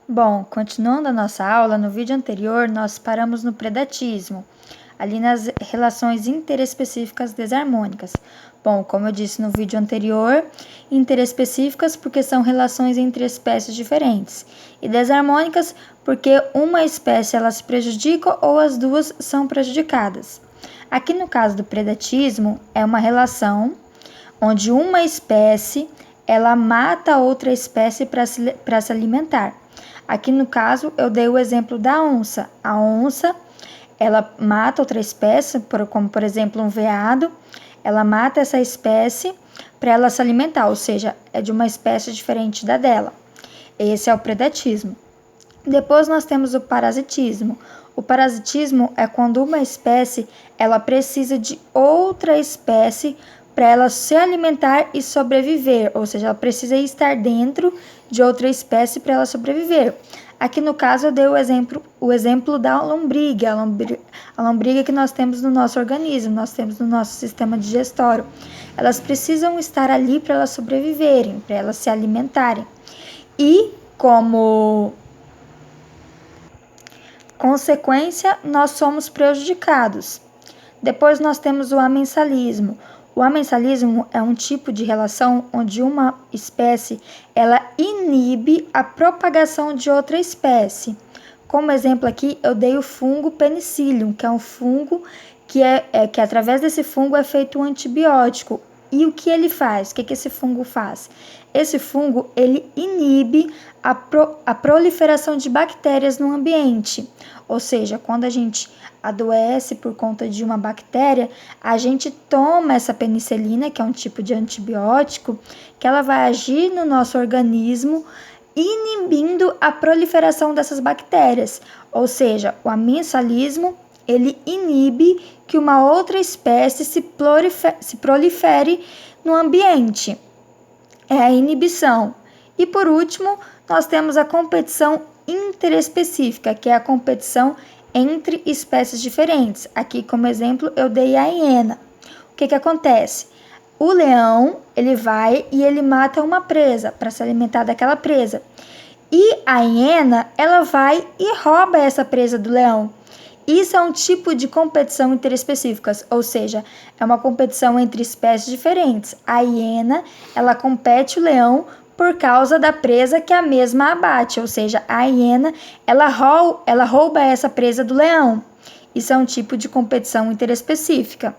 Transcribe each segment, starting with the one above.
Bom, continuando a nossa aula, no vídeo anterior nós paramos no predatismo, ali nas relações interespecíficas desarmônicas. Bom, como eu disse no vídeo anterior, interespecíficas porque são relações entre espécies diferentes, e desarmônicas porque uma espécie ela se prejudica ou as duas são prejudicadas. Aqui no caso do predatismo, é uma relação onde uma espécie ela mata outra espécie para se alimentar. Aqui no caso, eu dei o exemplo da onça. A onça, ela mata outra espécie, como por exemplo um veado, ela mata essa espécie para ela se alimentar, ou seja, é de uma espécie diferente da dela. Esse é o predatismo. Depois nós temos o parasitismo. O parasitismo é quando uma espécie ela precisa de outra espécie para ela se alimentar e sobreviver, ou seja, ela precisa estar dentro de outra espécie para ela sobreviver. Aqui no caso eu dei o exemplo da lombriga, a lombriga que nós temos no nosso organismo, nós temos no nosso sistema digestório. Elas precisam estar ali para elas sobreviverem, para elas se alimentarem. E como consequência, nós somos prejudicados. Depois nós temos o amensalismo. O amensalismo é um tipo de relação onde uma espécie ela inibe a propagação de outra espécie. Como exemplo aqui, eu dei o fungo penicillium, que é um fungo que através desse fungo é feito um antibiótico. E o que ele faz? O que esse fungo faz? Esse fungo ele inibe a proliferação de bactérias no ambiente. Ou seja, quando a gente adoece por conta de uma bactéria, a gente toma essa penicilina, que é um tipo de antibiótico, que ela vai agir no nosso organismo, inibindo a proliferação dessas bactérias. Ou seja, o amensalismo, ele inibe que uma outra espécie se prolifere no ambiente. É a inibição. E por último, nós temos a competição interespecífica, que é a competição entre espécies diferentes. Aqui, como exemplo, eu dei a hiena. O que acontece? O leão, ele vai e ele mata uma presa para se alimentar daquela presa. E a hiena, ela vai e rouba essa presa do leão. Isso é um tipo de competição interespecífica, ou seja, é uma competição entre espécies diferentes. A hiena, ela compete o leão por causa da presa que a mesma abate, ou seja, a hiena, ela rouba essa presa do leão. Isso é um tipo de competição interespecífica.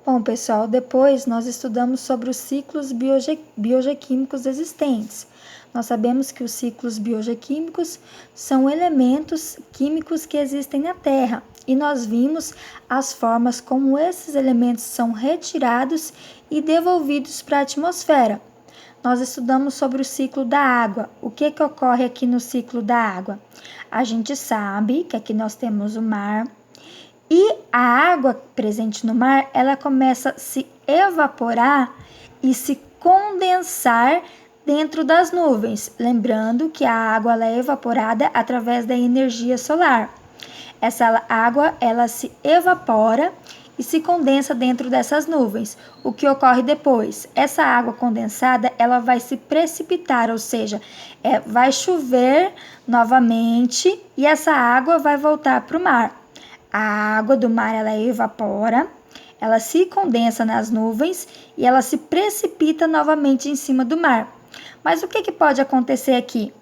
Bom, pessoal, depois nós estudamos sobre os ciclos biogequímicos existentes. Nós sabemos que os ciclos biogequímicos são elementos químicos que existem na Terra e nós vimos as formas como esses elementos são retirados e devolvidos para a atmosfera. Nós estudamos sobre o ciclo da água. O que ocorre aqui no ciclo da água? A gente sabe que aqui nós temos o mar e a água presente no mar, ela começa a se evaporar e se condensar dentro das nuvens. Lembrando que a água ela é evaporada através da energia solar. Essa água ela se evapora e se condensa dentro dessas nuvens. O que ocorre depois? Essa água condensada ela vai se precipitar, ou seja, vai chover novamente e essa água vai voltar para o mar. A água do mar ela evapora, ela se condensa nas nuvens e ela se precipita novamente em cima do mar. Mas o que pode acontecer aqui?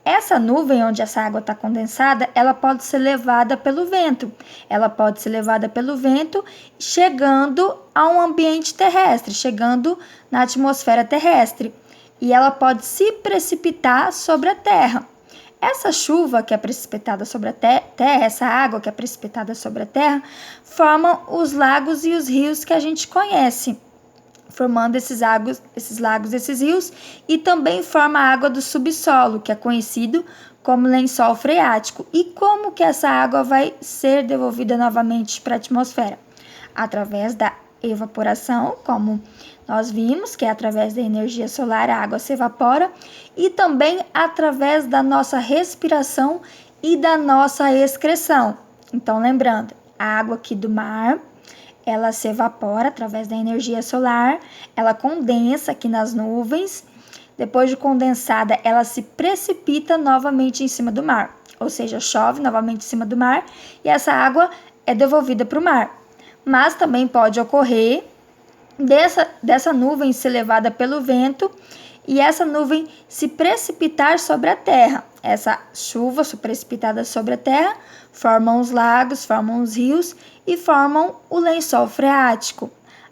Essa nuvem onde essa água está condensada, ela pode ser levada pelo vento. Ela pode ser levada pelo vento, chegando a um ambiente terrestre, chegando na atmosfera terrestre. E ela pode se precipitar sobre a Terra. Essa chuva que é precipitada sobre a terra, essa água que é precipitada sobre a terra, formam os lagos e os rios que a gente conhece, formando esses lagos, esses rios, e também forma a água do subsolo, que é conhecido como lençol freático. E como que essa água vai ser devolvida novamente para a atmosfera? Através da evaporação, como nós vimos, que é através da energia solar, a água se evapora, e também através da nossa respiração e da nossa excreção. Então, lembrando, a água aqui do mar, ela se evapora através da energia solar, ela condensa aqui nas nuvens, depois de condensada, ela se precipita novamente em cima do mar, ou seja, chove novamente em cima do mar e essa água é devolvida para o mar. Mas também pode ocorrer dessa nuvem ser levada pelo vento e essa nuvem se precipitar sobre a terra. Essa chuva precipitada sobre a terra formam os lagos, formam os rios e formam o lençol freático.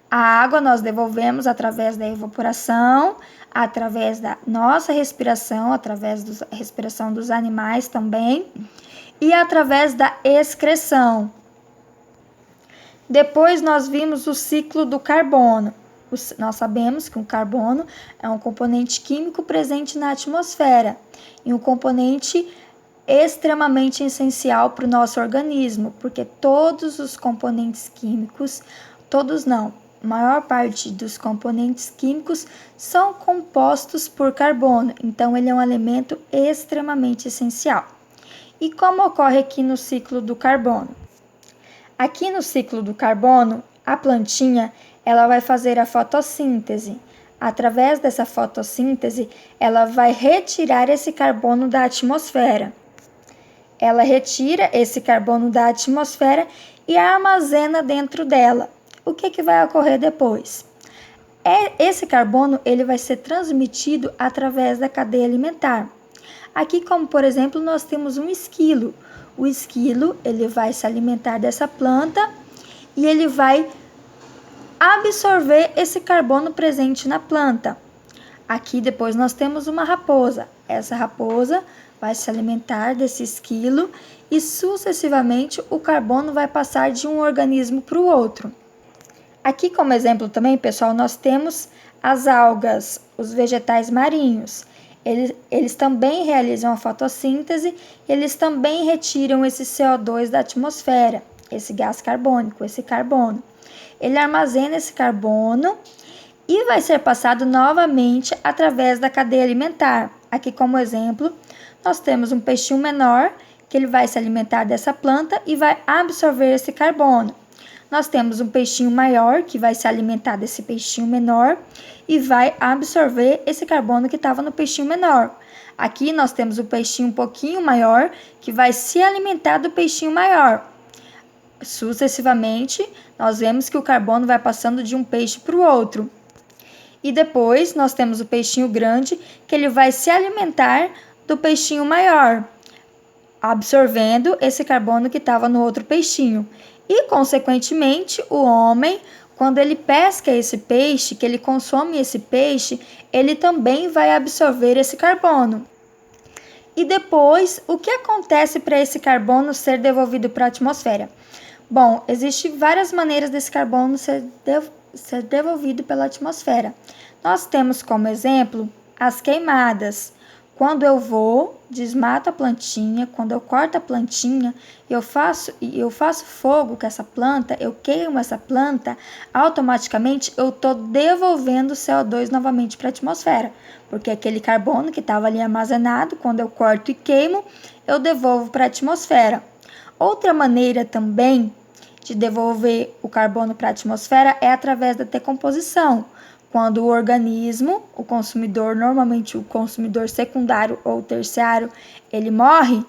A água nós devolvemos através da evaporação, através da nossa respiração, através da respiração dos animais também e através da excreção. Depois nós vimos o ciclo do carbono. Nós sabemos que o carbono é um componente químico presente na atmosfera e um componente extremamente essencial para o nosso organismo, porque todos os componentes químicos, todos não, a maior parte dos componentes químicos são compostos por carbono, então ele é um elemento extremamente essencial. E como ocorre aqui no ciclo do carbono? Aqui no ciclo do carbono, a plantinha ela vai fazer a fotossíntese. Através dessa fotossíntese, ela vai retirar esse carbono da atmosfera. Ela retira esse carbono da atmosfera e armazena dentro dela. O que vai ocorrer depois? Esse carbono ele vai ser transmitido através da cadeia alimentar. Aqui, como por exemplo, nós temos um esquilo. O esquilo ele vai se alimentar dessa planta e ele vai absorver esse carbono presente na planta. Aqui depois nós temos uma raposa. Essa raposa vai se alimentar desse esquilo e sucessivamente o carbono vai passar de um organismo para o outro. Aqui como exemplo também, pessoal, nós temos as algas, os vegetais marinhos. Eles também realizam a fotossíntese e eles também retiram esse CO2 da atmosfera, esse gás carbônico, esse carbono. Ele armazena esse carbono e vai ser passado novamente através da cadeia alimentar. Aqui como exemplo, nós temos um peixinho menor que ele vai se alimentar dessa planta e vai absorver esse carbono. Nós temos um peixinho maior que vai se alimentar desse peixinho menor e vai absorver esse carbono que estava no peixinho menor. Aqui nós temos o peixinho um pouquinho maior que vai se alimentar do peixinho maior. Sucessivamente, nós vemos que o carbono vai passando de um peixe para o outro. E depois nós temos o peixinho grande que ele vai se alimentar do peixinho maior, absorvendo esse carbono que estava no outro peixinho. E, consequentemente, o homem, quando ele pesca esse peixe, que ele consome esse peixe, ele também vai absorver esse carbono. E depois, o que acontece para esse carbono ser devolvido para a atmosfera? Bom, existem várias maneiras desse carbono ser devolvido pela atmosfera. Nós temos como exemplo as queimadas. Quando eu desmato a plantinha, quando eu corto a plantinha, eu faço fogo com essa planta, eu queimo essa planta, automaticamente eu estou devolvendo o CO2 novamente para a atmosfera, porque aquele carbono que estava ali armazenado, quando eu corto e queimo, eu devolvo para a atmosfera. Outra maneira também de devolver o carbono para a atmosfera é através da decomposição. Quando o organismo, o consumidor, normalmente o consumidor secundário ou terciário, ele morre,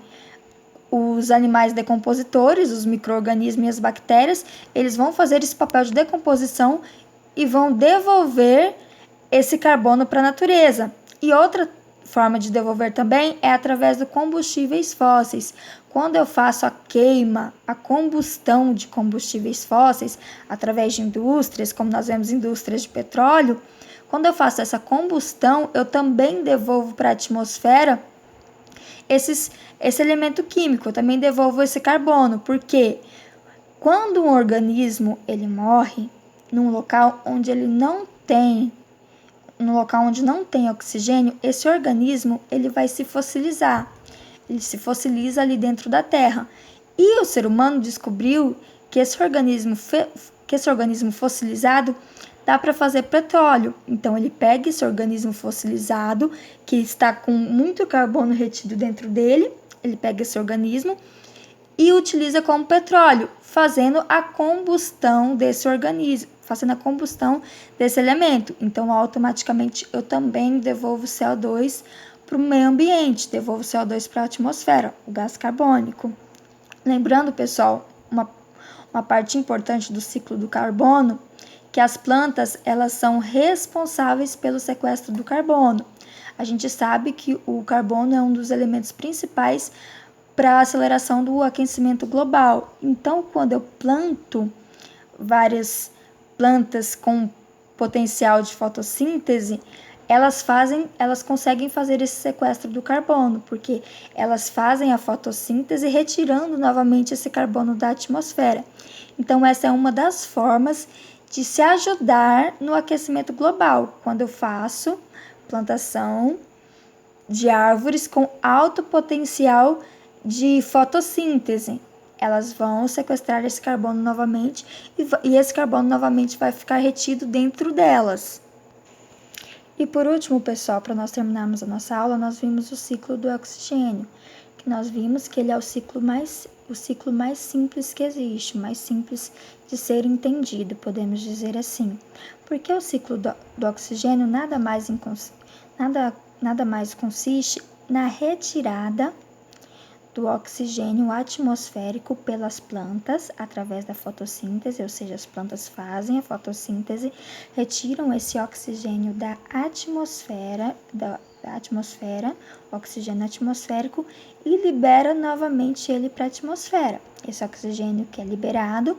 os animais decompositores, os micro-organismos e as bactérias, eles vão fazer esse papel de decomposição e vão devolver esse carbono para a natureza. E outra forma de devolver também é através de combustíveis fósseis. Quando eu faço a queima, a combustão de combustíveis fósseis através de indústrias, como nós vemos indústrias de petróleo, quando eu faço essa combustão, eu também devolvo para a atmosfera esse elemento químico, eu também devolvo esse carbono, porque quando um organismo ele morre num local onde não tem oxigênio, esse organismo ele vai se fossilizar. Ele se fossiliza ali dentro da terra. E o ser humano descobriu que esse organismo fossilizado dá para fazer petróleo. Então ele pega esse organismo fossilizado, que está com muito carbono retido dentro dele, ele pega esse organismo e utiliza como petróleo, fazendo a combustão desse organismo, fazendo a combustão desse elemento. Então, automaticamente, eu também devolvo CO2 para o meio ambiente, devolvo CO2 para a atmosfera, o gás carbônico. Lembrando, pessoal, uma parte importante do ciclo do carbono, que as plantas, elas são responsáveis pelo sequestro do carbono. A gente sabe que o carbono é um dos elementos principais para a aceleração do aquecimento global. Então, quando eu planto várias plantas com potencial de fotossíntese, elas conseguem fazer esse sequestro do carbono, porque elas fazem a fotossíntese retirando novamente esse carbono da atmosfera. Então, essa é uma das formas de se ajudar no aquecimento global, quando eu faço plantação de árvores com alto potencial de fotossíntese. Elas vão sequestrar esse carbono novamente e esse carbono novamente vai ficar retido dentro delas. E por último, pessoal, para nós terminarmos a nossa aula, nós vimos o ciclo do oxigênio, que nós vimos que ele é o ciclo mais simples que existe, mais simples de ser entendido, podemos dizer assim. Porque o ciclo do oxigênio nada mais consiste na retirada do oxigênio atmosférico pelas plantas através da fotossíntese, ou seja, as plantas fazem a fotossíntese, retiram esse oxigênio da atmosfera, oxigênio atmosférico, e libera novamente ele para a atmosfera. Esse oxigênio que é liberado,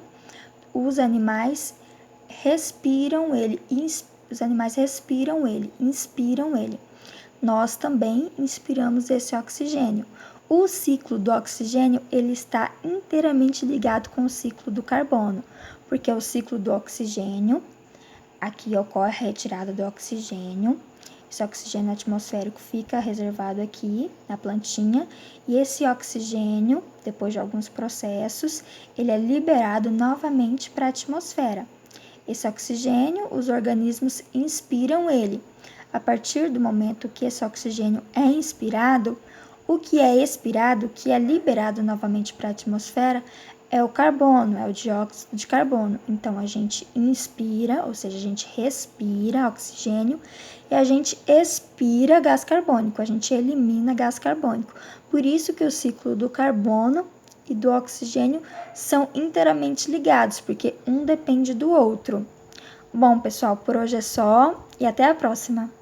os animais respiram ele, inspiram ele. Nós também inspiramos esse oxigênio. O ciclo do oxigênio, ele está inteiramente ligado com o ciclo do carbono, porque o ciclo do oxigênio, aqui ocorre a retirada do oxigênio, esse oxigênio atmosférico fica reservado aqui na plantinha, e esse oxigênio, depois de alguns processos, ele é liberado novamente para a atmosfera. Esse oxigênio, os organismos inspiram ele. A partir do momento que esse oxigênio é inspirado, o que é expirado, que é liberado novamente para a atmosfera, é o carbono, é o dióxido de carbono. Então, a gente inspira, ou seja, a gente respira oxigênio e a gente expira gás carbônico, a gente elimina gás carbônico. Por isso que o ciclo do carbono e do oxigênio são inteiramente ligados, porque um depende do outro. Bom, pessoal, por hoje é só e até a próxima!